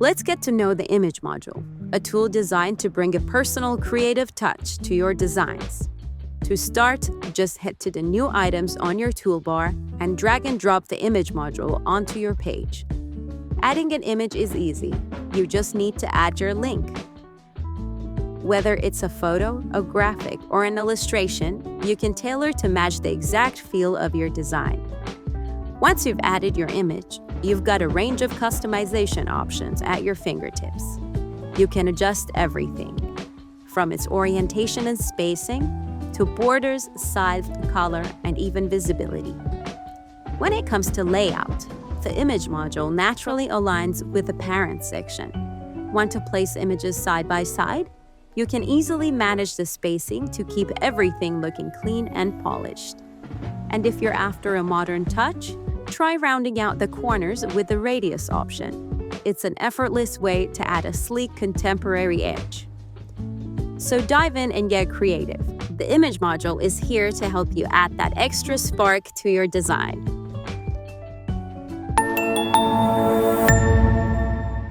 Let's get to know the image module, a tool designed to bring a personal, creative touch to your designs. To start, just head to the New Items on your toolbar and drag and drop the image module onto your page. Adding an image is easy. You just need to add your link. Whether it's a photo, a graphic, or an illustration, you can tailor to match the exact feel of your design. Once you've added your image, you've got a range of customization options at your fingertips. You can adjust everything, from its orientation and spacing, to borders, size, color, and even visibility. When it comes to layout, the image module naturally aligns with the parent section. Want to place images side by side? You can easily manage the spacing to keep everything looking clean and polished. And if you're after a modern touch, try rounding out the corners with the radius option. It's an effortless way to add a sleek contemporary edge. So dive in and get creative. The image module is here to help you add that extra spark to your design.